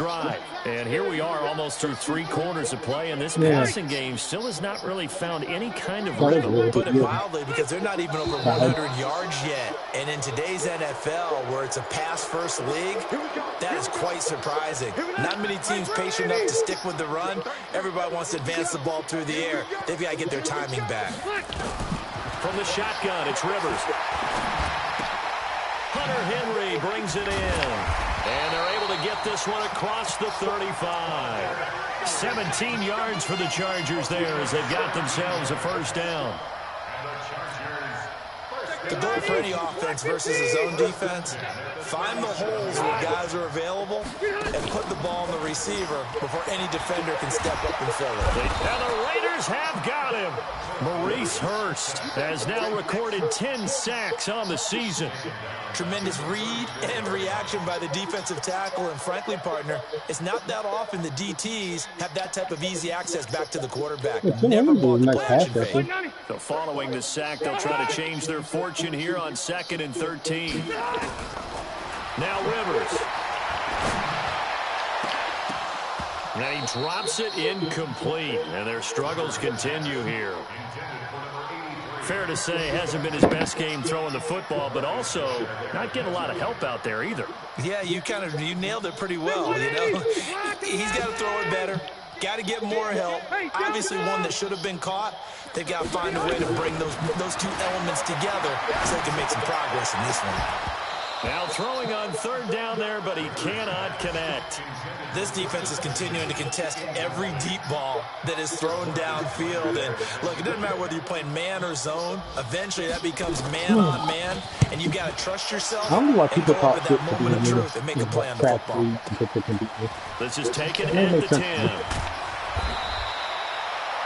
drive. And here we are almost through 3 quarters of play, and this passing game still has not really found any kind of rhythm. Put it mildly, because they're not even over 100 yards yet. And in today's NFL, where it's a pass-first league, that is quite surprising. Not many teams patient enough to stick with the run. Everybody wants to advance the ball through the air. They've got to get their timing back. From the shotgun, it's Rivers. Hunter Henry brings it in. And they're able to get this one across the 35. 17 yards for the Chargers there as they've got themselves a first down. The goal for any offense versus his own defense, find the holes where guys are available and put the ball on the receiver before any defender can step up and fill it. And the Raiders have got him. Maurice Hurst has now recorded 10 sacks on the season. Tremendous read and reaction by the defensive tackle, and frankly, partner, it's not that often the DTs have that type of easy access back to the quarterback. Never bought the play action fake. So following the sack, they'll try to change their fortune here on 2nd and 13. Now Rivers. And he drops it incomplete, and their struggles continue here. Fair to say, hasn't been his best game throwing the football, but also not getting a lot of help out there either. Yeah, you nailed it pretty well, you know. He's got to throw it better. Got to get more help. Obviously one that should have been caught. They've got to find a way to bring those two elements together so they can make some progress in this one. Now throwing on 3rd down there, but he cannot connect. This defense is continuing to contest every deep ball that is thrown downfield. And look, it doesn't matter whether you're playing man or zone. Eventually that becomes man on man, and you've got to trust yourself. I don't know why people talk shit that moment of truth and make a play on the football. This is taken at the 10.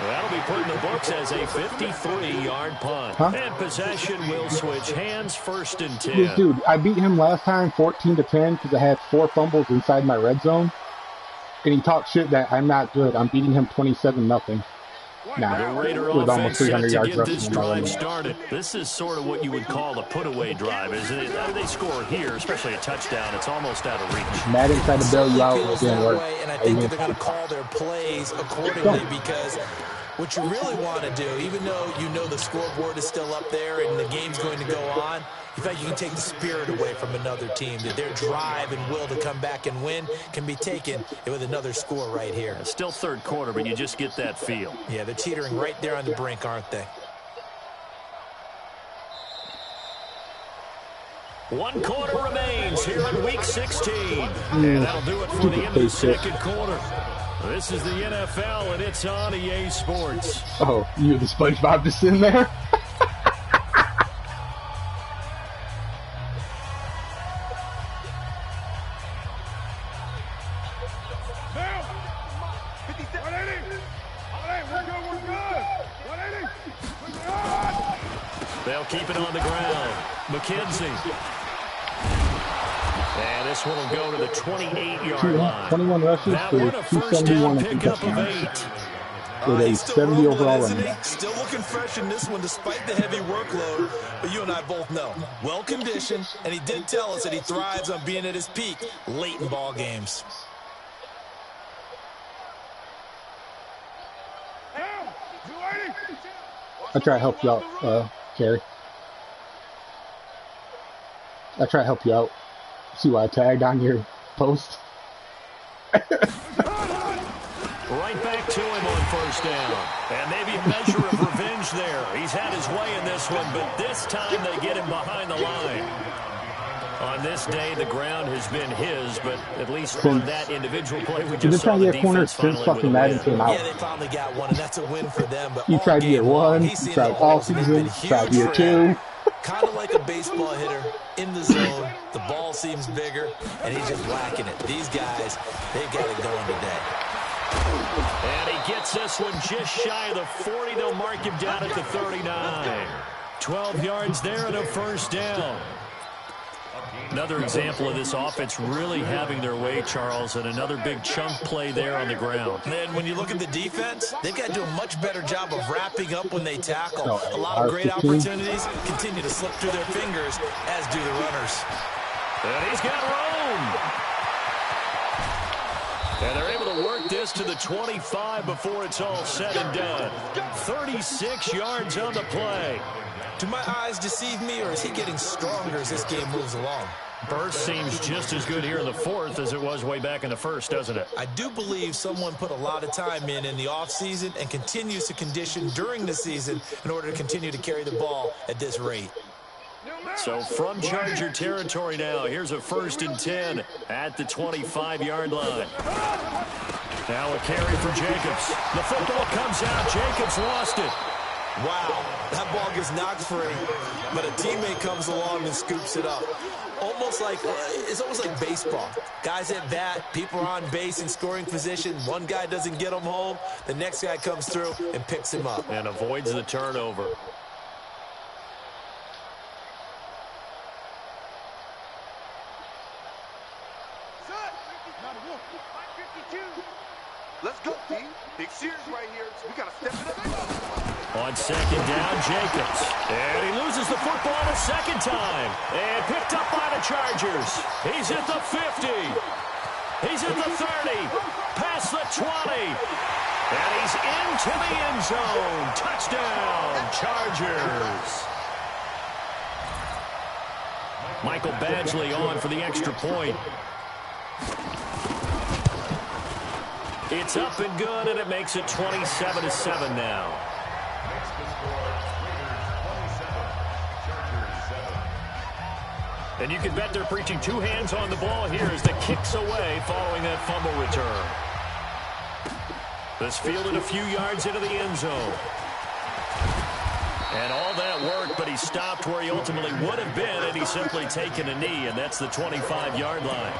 That'll be put in the books as a 53-yard punt. And possession will switch hands, 1st and 10. Dude, I beat him last time 14-10 because I had 4 fumbles inside my red zone. And he talked shit that I'm not good. I'm beating him 27-0. The Raider with almost 300 yards get this drive started. This is sort of what you would call a put-away drive, isn't it? They score here, especially a touchdown. It's almost out of reach. Madden tried to bail you out. It didn't work. And I think that they're going to call their plays accordingly, because what you really want to do, even though you know the scoreboard is still up there and the game's going to go on, in fact, you can take the spirit away from another team. That their drive and will to come back and win can be taken with another score right here. It's still 3rd quarter, but you just get that feel. Yeah, they're teetering right there on the brink, aren't they? 1 quarter remains here in Week 16. And that'll do it for the end of the 2nd quarter. This is the NFL, and it's on EA Sports. Oh, you the SpongeBob just sitting there? They'll keep it on the ground. McKenzie. And this one will go to the 28-yard line. 21 rushes that for one a first 271 down pickup of 8. With a 70 overall running. Still looking fresh in this one despite the heavy workload. But you and I both know, well-conditioned, and he did tell us that he thrives on being at his peak late in ball games. I try to help you out, Kerry. I try to help you out. See why I tagged on your post? Right back to him on 1st down. And maybe a measure of revenge there. He's had his way in this one, but this time they get him behind the line. On this day, the ground has been his, but at least on that individual play, we just saw the defense finally with a win. Yeah, they finally got one, and that's a win for them. But you tried year 1, you tried all season, tried year 2. Kind of like a baseball hitter in the zone. The ball seems bigger, and he's just whacking it. These guys, they've got it going today. And he gets this one just shy of the 40. They'll mark him down at the 39. 12 yards there and a first down. Another example of this offense really having their way, Charles, and another big chunk play there on the ground. And when you look at the defense, they've got to do a much better job of wrapping up when they tackle. A lot of great opportunities continue to slip through their fingers, as do the runners. And he's got room. And they're able to work this to the 25 before it's all said and done. 36 yards on the play. Do my eyes deceive me, or is he getting stronger as this game moves along? Burst seems just as good here in the fourth as it was way back in the first, doesn't it? I do believe someone put a lot of time in the offseason and continues to condition during the season in order to continue to carry the ball at this rate. So from Charger territory now, here's a 1st and 10 at the 25-yard line. Now a carry for Jacobs. The football comes out. Jacobs lost it. Wow, that ball gets knocked free, but a teammate comes along and scoops it up. It's almost like baseball. Guys at bat, people are on base in scoring position. One guy doesn't get him home. The next guy comes through and picks him up. And avoids the turnover. Let's go, team. Big series right here. So we got to step it up. On 2nd down, Jacobs. And he loses the football a second time. And picked up by the Chargers. He's at the 50. He's at the 30. Past the 20. And he's into the end zone. Touchdown, Chargers. Michael Badgley on for the extra point. It's up and good, and it makes it 27-7 now. And you can bet they're preaching 2 hands on the ball here as the kick's away following that fumble return. This fielded a few yards into the end zone. And all that work, but he stopped where he ultimately would have been had he simply taken a knee, and that's the 25-yard line.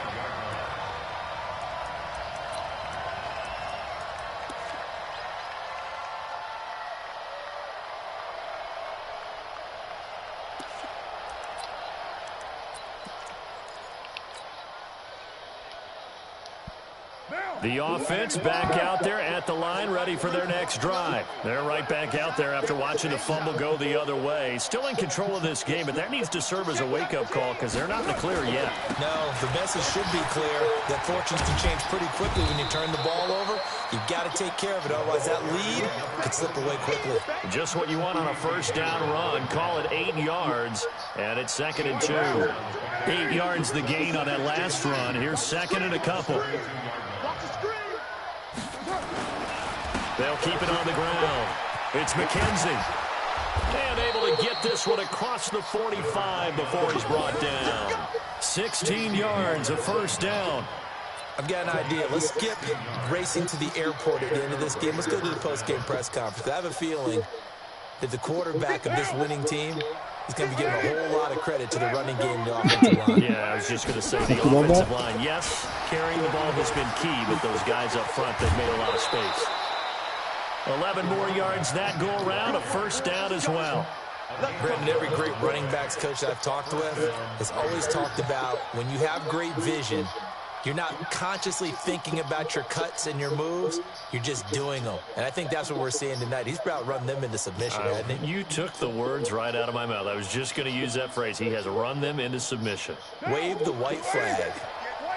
The offense back out there at the line, ready for their next drive. They're right back out there after watching the fumble go the other way. Still in control of this game, but that needs to serve as a wake-up call because they're not in the clear yet. No, the message should be clear that fortunes can change pretty quickly when you turn the ball over. You've got to take care of it, otherwise that lead could slip away quickly. Just what you want on a 1st down run. Call it 8 yards, and it's 2nd and 2. 8 yards the gain on that last run. Here's 2nd and a couple. They'll keep it on the ground. It's McKenzie. And able to get this one across the 45 before he's brought down. 16 yards, a 1st down. I've got an idea. Let's skip racing to the airport at the end of this game. Let's go to the post-game press conference. I have a feeling that the quarterback of this winning team is going to be giving a whole lot of credit to the running game and the offensive line. Yeah, I was just going to say the offensive line. Yes, carrying the ball has been key, but those guys up front, they've made a lot of space. 11 more yards that go around, a 1st down as well. Brendan, every great running backs coach that I've talked with has always talked about when you have great vision, you're not consciously thinking about your cuts and your moves. You're just doing them. And I think that's what we're seeing tonight. He's about run them into submission, hasn't he? You took the words right out of my mouth. I was just going to use that phrase. He has run them into submission. Wave the white flag.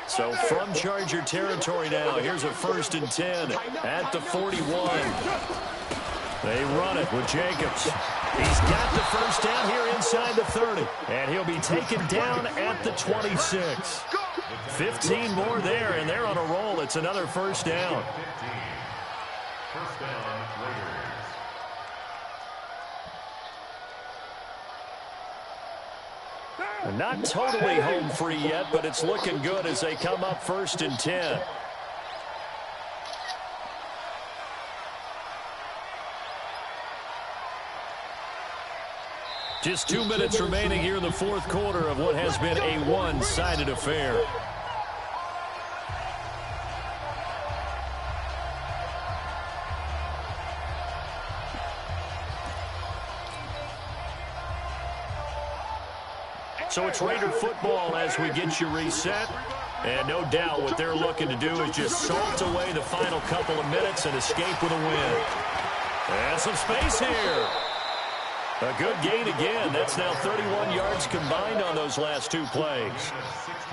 So from Charger territory now, here's a 1st and 10 at the 41. They run it with Jacobs. He's got the 1st down here inside the 30. And he'll be taken down at the 26. 15 more there, and they're on a roll. It's another 1st down. Not totally home free yet, but it's looking good as they come up 1st and 10. Just 2 minutes remaining here in the 4th quarter of what has been a one-sided affair. So it's Raider football as we get you reset. And no doubt what they're looking to do is just salt away the final couple of minutes and escape with a win. And some space here. A good gain again. That's now 31 yards combined on those last 2 plays.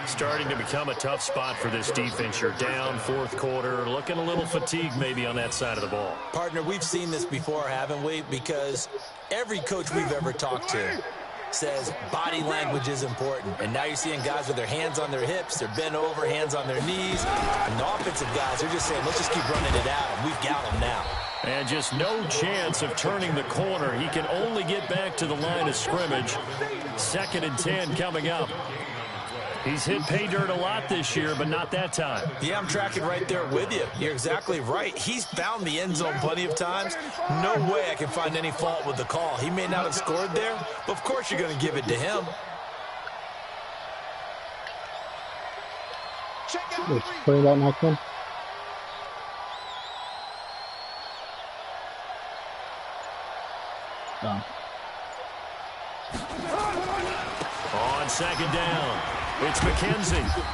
Starting to become a tough spot for this defense. You're down fourth quarter, looking a little fatigued maybe on that side of the ball. Partner, we've seen this before, haven't we? Because every coach we've ever talked to says body language is important. And now you're seeing guys with their hands on their hips, they're bent over, hands on their knees. And the offensive guys are just saying, let's just keep running it out, and we've got them now. And just no chance of turning the corner. He can only get back to the line of scrimmage. 2nd and 10 coming up. He's hit pay dirt a lot this year, but not that time. Yeah, I'm tracking right there with you. You're exactly right. He's found the end zone plenty of times. No way I can find any fault with the call. He may not have scored there, but of course you're going to give it to him. Let's play that next one. On 2nd down, it's McKenzie.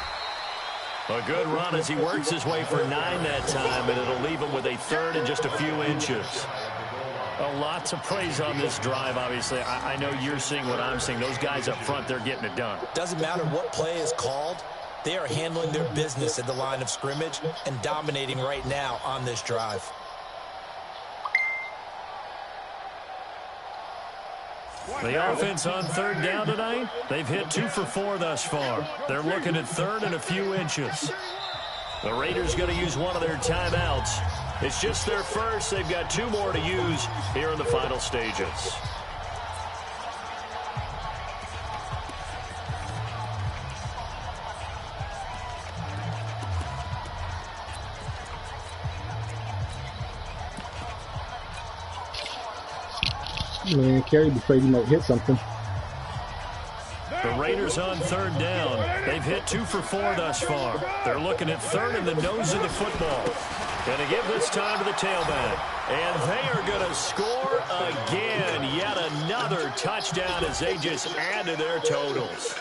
A good run as he works his way for 9 that time, and it'll leave him with a 3rd and just a few inches. A lot to praise on this drive, obviously. I know you're seeing what I'm seeing. Those guys up front, they're getting it done. Doesn't matter what play is called. They are handling their business at the line of scrimmage and dominating right now on this drive. The offense on 3rd down tonight, they've hit 2 for 4 thus far. They're looking at 3rd and a few inches. The Raiders going to use one of their timeouts. It's just their first. They've got 2 more to use here in the final stages. Man, Kerry afraid he might hit something. The Raiders on 3rd down. They've hit 2 for 4 thus far. They're looking at 3rd in the nose of the football. Going to give this time to the tailback. And they are going to score again. Yet another touchdown as they just add to their totals.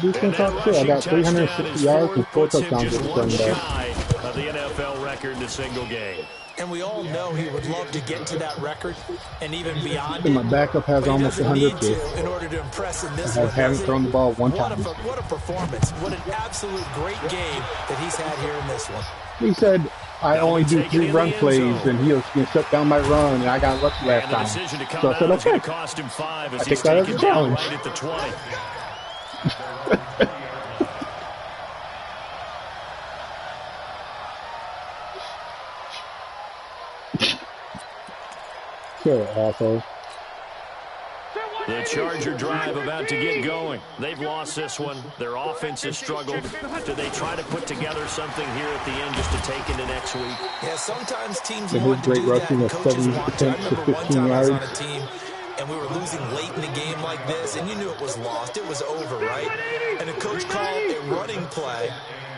Defense up too. I got 360 yards and 4 touchdowns just this one Sunday. shy of the NFL record in a single game. And we all know he would love to get to that record and even beyond And my it. backup has But he almost doesn't 100 need kids. to in order to impress in this I one. haven't thrown the ball one time. What a performance. What an absolute great game that he's had here in this one. He said, I only do 3 run plays, and he was going to shut down my run, and I got lucky last And the time. decision to come So I said, out is going okay. to cost him 5 as I he's take that as a taken down challenge. right at the 20. Sure, asshole. The Charger drive about to get going. They've lost this one. Their offense has struggled. Do they try to put together something here at the end just to take into next week? Yeah, sometimes teams They want did to great do that. rushing of Coaches 7 want to. I attempts to remember one 15 time I was on yards. a team and we were losing late in the game like this, and you knew it was lost. It was over, right? And the coach called a running play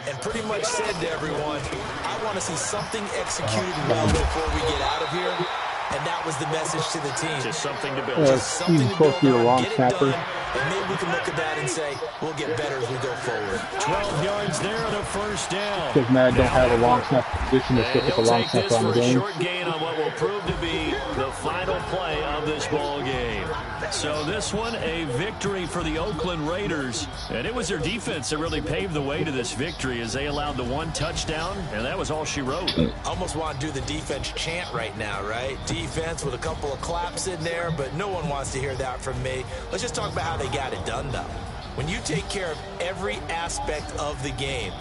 and pretty much said to everyone, I want to see something executed well before we get out of here. And that was the message to the team. Just something to build. Just something he's to supposed to be build a on, long get it snapper. done, and maybe we can look at that and say, we'll get better as we go forward. 12 yards there and a first down. Because Mad don't have a long snap position to stick with a He'll long take snapper this on the for a game. short gain on what will prove to be the final play of this ball game. So this one, a victory for the Oakland Raiders. And it was their defense that really paved the way to this victory as they allowed the 1 touchdown, and that was all she wrote. Almost want to do the defense chant right now, right? Defense with a couple of claps in there, but no one wants to hear that from me. Let's just talk about how they got it done, though. When you take care of every aspect of the game,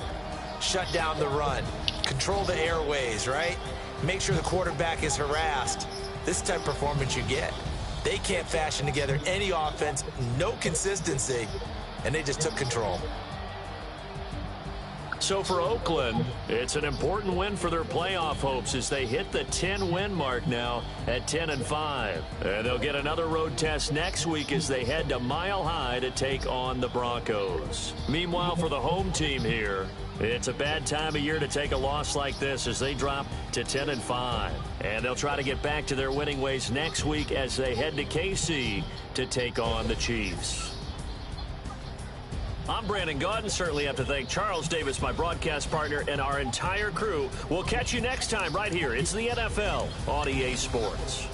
shut down the run, control the airways, right? Make sure the quarterback is harassed. This is the type of performance you get. They can't fashion together any offense, no consistency, and they just took control. So for Oakland, it's an important win for their playoff hopes as they hit the 10-win mark now at 10-5. And they'll get another road test next week as they head to Mile High to take on the Broncos. Meanwhile, for the home team here, it's a bad time of year to take a loss like this as they drop to 10-5. And they'll try to get back to their winning ways next week as they head to KC to take on the Chiefs. I'm Brandon Gaudin. Certainly have to thank Charles Davis, my broadcast partner, and our entire crew. We'll catch you next time right here. It's the NFL on EA Sports.